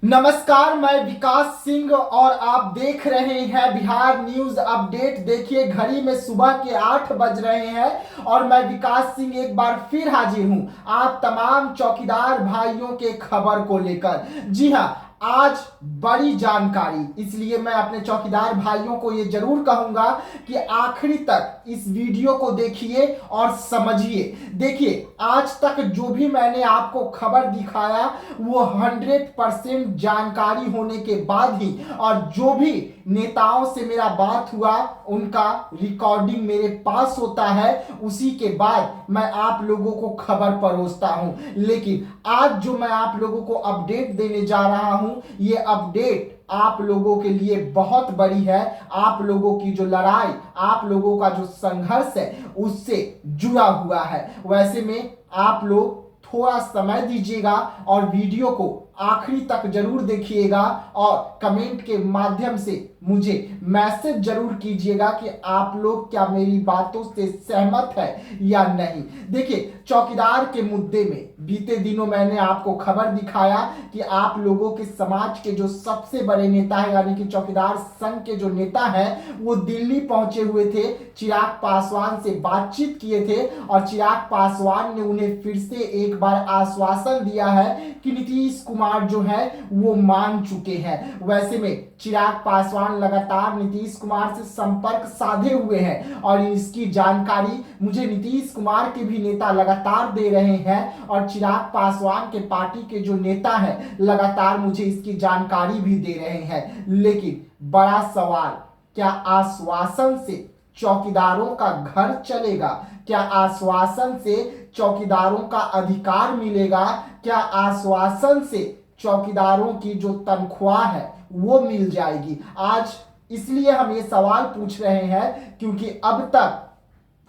नमस्कार, मैं विकास सिंह और आप देख रहे हैं बिहार न्यूज अपडेट। देखिए, घड़ी में सुबह के 8 बज रहे हैं और मैं विकास सिंह एक बार फिर हाजिर हूं आप तमाम चौकीदार भाइयों के खबर को लेकर। जी हां, आज बड़ी जानकारी, इसलिए मैं अपने चौकीदार भाइयों को ये जरूर कहूंगा कि आखिरी तक इस वीडियो को देखिए और समझिए। देखिए, आज तक जो भी मैंने आपको खबर दिखाया वो 100% जानकारी होने के बाद ही, और जो भी नेताओं से मेरा बात हुआ उनका रिकॉर्डिंग मेरे पास होता है, उसी के बाद मैं आप लोगों को खबर परोसता हूं। लेकिन आज जो मैं आप लोगों को अपडेट देने जा रहा हूं, ये अपडेट आप लोगों के लिए बहुत बड़ी है। आप लोगों की जो लड़ाई, आप लोगों का जो संघर्ष है, उससे जुड़ा हुआ है। वैसे में आप लोग थोड़ा समय दीजिएगा और वीडियो को आखिरी तक जरूर देखिएगा और कमेंट के माध्यम से मुझे मैसेज जरूर कीजिएगा कि आप लोग क्या मेरी बातों से सहमत है या नहीं। देखिए, चौकीदार के मुद्दे में बीते दिनों मैंने आपको खबर दिखाया कि आप लोगों के समाज के जो सबसे बड़े नेता है, यानी कि चौकीदार संघ के जो नेता है, वो दिल्ली पहुंचे हुए थे, चिराग पासवान से बातचीत किए थे और चिराग पासवान ने उन्हें फिर से एक बार आश्वासन दिया है कि नीतीश कुमार जो है वो मान चुके हैं। वैसे में चिराग पासवान लगातार नीतीश कुमार से संपर्क साधे हुए हैं और इसकी जानकारी मुझे नीतीश कुमार के भी नेता लगातार दे रहे हैं और चिराग पासवान के पार्टी के जो नेता हैं लगातार मुझे इसकी जानकारी भी दे रहे हैं। लेकिन बड़ा सवाल, क्या आश्वासन से चौकीदारों का घर चलेगा? क्या आश्वासन से चौकीदारों का अधिकार मिलेगा? क्या आश्वासन से चौकीदारों की जो तनख्वाह है वो मिल जाएगी? आज इसलिए हम ये सवाल पूछ रहे हैं क्योंकि अब तक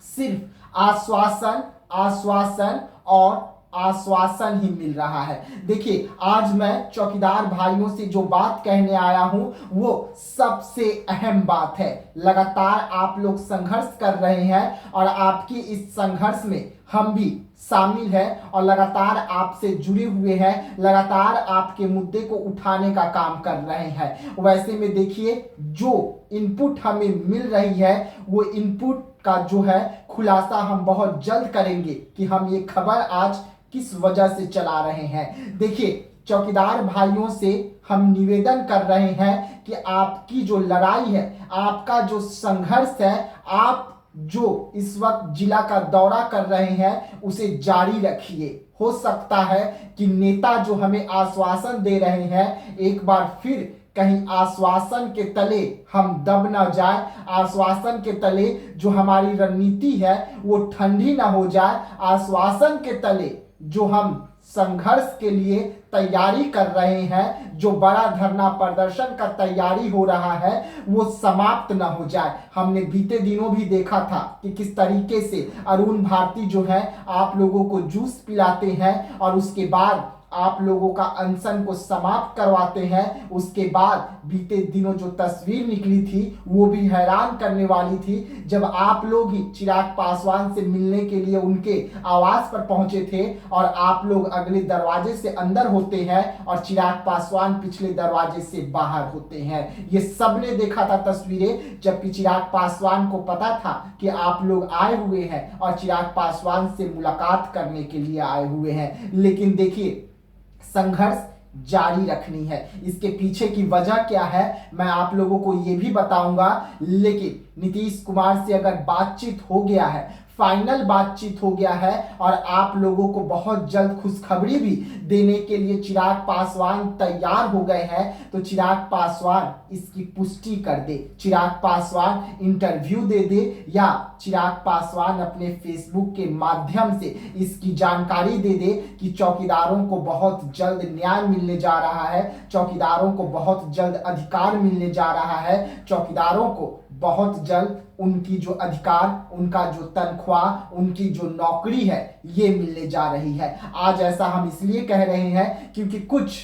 सिर्फ आश्वासन आश्वासन और आश्वासन ही मिल रहा है। देखिए, आज मैं चौकीदार भाइयों से जो बात कहने आया हूं वो सबसे अहम बात है। लगातार आप लोग संघर्ष कर रहे हैं और आपकी इस संघर्ष में हम भी शामिल हैं और लगातार आपसे जुड़े हुए हैं, लगातार आपके मुद्दे को उठाने का काम कर रहे हैं। वैसे में देखिए, जो इनपुट हमें मिल रही है वो इनपुट का जो है खुलासा हम बहुत जल्द करेंगे कि हम ये खबर आज किस वजह से चला रहे हैं। देखिए, चौकीदार भाइयों से हम निवेदन कर रहे हैं कि आपकी जो लड़ाई है, आपका जो संघर्ष है, आप जो इस वक्त जिला का दौरा कर रहे हैं उसे जारी रखिए। हो सकता है कि नेता जो हमें आश्वासन दे रहे हैं, एक बार फिर कहीं आश्वासन के तले हम दब ना जाए, आश्वासन के तले जो हमारी रणनीति है वो ठंडी ना हो जाए, आश्वासन के तले जो हम संघर्ष के लिए तैयारी कर रहे हैं, जो बड़ा धरना प्रदर्शन का तैयारी हो रहा है, वो समाप्त ना हो जाए। हमने बीते दिनों भी देखा था कि किस तरीके से अरुण भारती जो है आप लोगों को जूस पिलाते हैं और उसके बाद आप लोगों का अनशन को समाप्त करवाते हैं। उसके बाद बीते दिनों जो तस्वीर निकली थी वो भी हैरान करने वाली थी, जब आप लोग ही चिराग पासवान से मिलने के लिए उनके आवास पर पहुंचे थे और आप लोग अगले दरवाजे से अंदर होते हैं और चिराग पासवान पिछले दरवाजे से बाहर होते हैं। ये सबने देखा था तस्वीरें, जबकि चिराग पासवान को पता था कि आप लोग आए हुए हैं और चिराग पासवान से मुलाकात करने के लिए आए हुए हैं। लेकिन देखिए, संघर्ष जारी रखनी है। इसके पीछे की वजह क्या है मैं आप लोगों को ये भी बताऊंगा। लेकिन नीतीश कुमार से अगर बातचीत हो गया है, फाइनल बातचीत हो गया है और आप लोगों को बहुत जल्द खुशखबरी भी देने के लिए चिराग पासवान तैयार हो गए हैं, तो चिराग पासवान इसकी पुष्टि कर दे, चिराग पासवान इंटरव्यू दे दे या चिराग पासवान अपने फेसबुक के माध्यम से इसकी जानकारी दे दे कि चौकीदारों को बहुत जल्द न्याय मिलने जा रहा है, चौकीदारों को बहुत जल्द अधिकार मिलने जा रहा है, चौकीदारों को बहुत जल्द उनकी जो अधिकार, उनका जो तनख्वाह, उनकी जो नौकरी है ये मिलने जा रही है। आज ऐसा हम इसलिए कह रहे हैं क्योंकि कुछ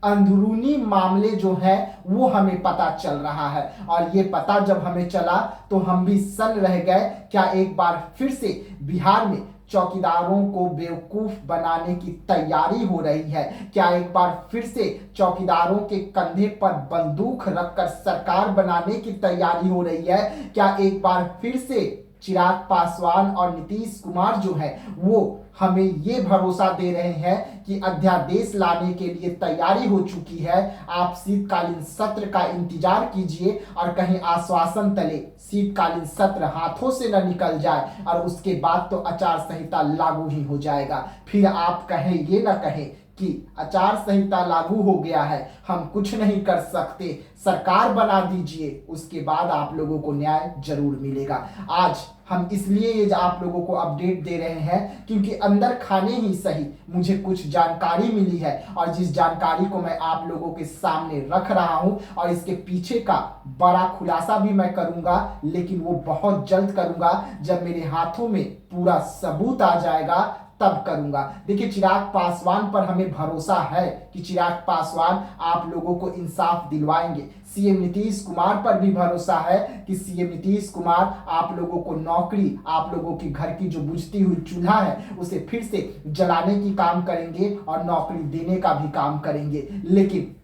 अंदरूनी मामले जो है वो हमें पता चल रहा है और ये पता जब हमें चला तो हम भी सन्न रह गए। क्या एक बार फिर से बिहार में चौकीदारों को बेवकूफ बनाने की तैयारी हो रही है? क्या एक बार फिर से चौकीदारों के कंधे पर बंदूक रखकर सरकार बनाने की तैयारी हो रही है? क्या एक बार फिर से चिराग पासवान और नीतीश कुमार जो है वो हमें ये भरोसा दे रहे हैं कि अध्यादेश लाने के लिए तैयारी हो चुकी है, आप शीतकालीन सत्र का इंतजार कीजिए और कहीं आश्वासन तले शीतकालीन सत्र हाथों से न निकल जाए और उसके बाद तो आचार संहिता लागू ही हो जाएगा। फिर आप कहें ये न कहें कि आचार संहिता लागू हो गया है, हम कुछ नहीं कर सकते, सरकार बना दीजिए, उसके बाद आप लोगों को न्याय जरूर मिलेगा। आज हम इसलिए ये आप लोगों को अपडेट दे रहे हैं क्योंकि अंदर खाने ही सही मुझे कुछ जानकारी मिली है और जिस जानकारी को मैं आप लोगों के सामने रख रहा हूं और इसके पीछे का बड़ा खुलासा भी मैं करूंगा, लेकिन वो बहुत जल्द करूंगा जब मेरे हाथों में पूरा सबूत आ जाएगा तब करूंगा। देखिए, चिराग पासवान पर हमें भरोसा है कि चिराग पासवान आप लोगों को इंसाफ दिलवाएंगे। सीएम नीतीश कुमार पर भी भरोसा है कि सीएम नीतीश कुमार आप लोगों को नौकरी, आप लोगों की घर की जो बुझती हुई चूल्हा है उसे फिर से जलाने की काम करेंगे और नौकरी देने का भी काम करेंगे। लेकिन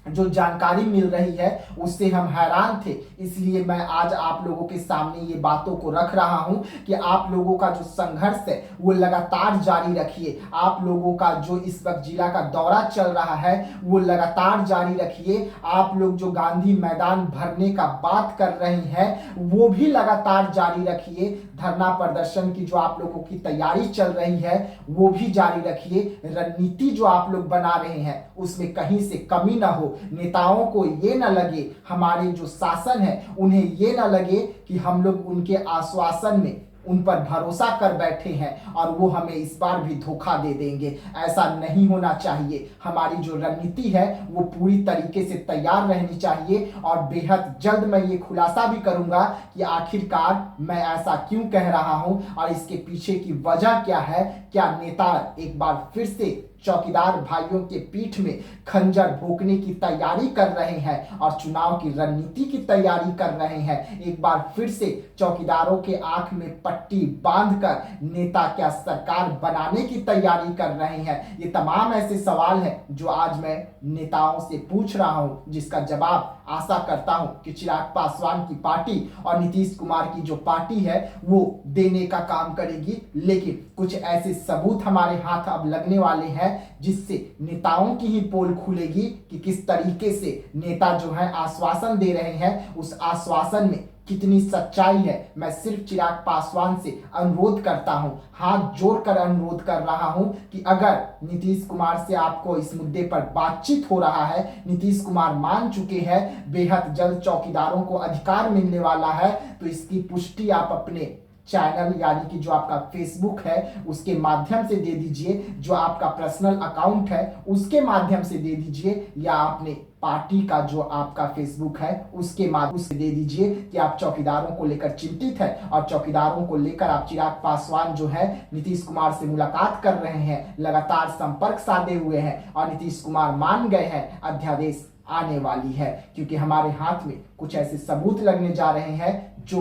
जो जानकारी मिल रही है उससे हम हैरान थे, इसलिए मैं आज आप लोगों के सामने ये बातों को रख रहा हूं कि आप लोगों का जो संघर्ष है वो लगातार जारी रखिए। आप लोगों का जो इस वक्त जिला का दौरा चल रहा है वो लगातार जारी रखिए। आप लोग जो गांधी मैदान भरने का बात कर रहे हैं वो भी लगातार जारी रखिए। धरना प्रदर्शन की जो आप लोगों की तैयारी चल रही है वो भी जारी रखिए। रणनीति जो आप लोग बना रहे हैं उसमें कहीं से कमी ना हो। नेताओं को ये ना लगे, हमारे जो शासन है उन्हें ये ना लगे कि हम लोग उनके आश्वासन में उन पर भरोसा कर बैठे हैं और वो हमें इस बार भी धोखा दे देंगे। ऐसा नहीं होना चाहिए। हमारी जो रणनीति है वो पूरी तरीके से तैयार रहनी चाहिए और बेहद जल्द मैं ये खुलासा भी करूंगा कि आखिरकार मैं ऐसा क्यों कह रहा हूं और इसके पीछे की वजह क्या है। क्या नेता एक बार फिर से चौकीदार भाइयों के पीठ में खंजर भोंकने की तैयारी कर रहे हैं और चुनाव की रणनीति की तैयारी कर रहे हैं? एक बार फिर से चौकीदारों के आंख में पट्टी बांधकर नेता क्या सरकार बनाने की तैयारी कर रहे हैं? ये तमाम ऐसे सवाल हैं जो आज मैं नेताओं से पूछ रहा हूं, जिसका जवाब आशा करता हूं कि चिराग पासवान की पार्टी और नीतीश कुमार की जो पार्टी है वो देने का काम करेगी। लेकिन कुछ ऐसे सबूत हमारे हाथ अब लगने वाले हैं जिससे नेताओं की ही पोल खुलेगी कि किस तरीके से नेता जो है आश्वासन दे रहे हैं, उस आश्वासन में कितनी सच्चाई है। मैं सिर्फ चिराग पासवान से अनुरोध करता हूं, हाथ जोड़कर अनुरोध कर रहा हूं कि अगर नीतीश कुमार से आपको इस मुद्दे पर बातचीत हो रहा है, नीतीश कुमार मान चुके हैं बेहद जल्द चौकीदारों को अधिकार मिलने वाला है, तो इसकी पुष्टि आप अपने चैनल यानी कि जो आपका फेसबुक है उसके माध्यम से दे दीजिए, जो आपका पर्सनल अकाउंट है उसके माध्यम से दे दीजिए, या अपने पार्टी का जो आपका फेसबुक है उसके माध्यम से दे दीजिए कि आप चौकीदारों को लेकर चिंतित है और चौकीदारों को लेकर आप चिराग पासवान जो है नीतीश कुमार से मुलाकात कर रहे हैं, लगातार संपर्क साधे हुए हैं और नीतीश कुमार मान गए हैं अध्यादेश आने वाली है, क्योंकि हमारे हाथ में कुछ ऐसे सबूत लगने जा रहे हैं जो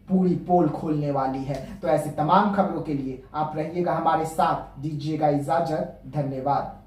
पूरी पोल खोलने वाली है। तो ऐसे तमाम खबरों के लिए आप रहिएगा हमारे साथ, दीजिएगा इजाजत, धन्यवाद।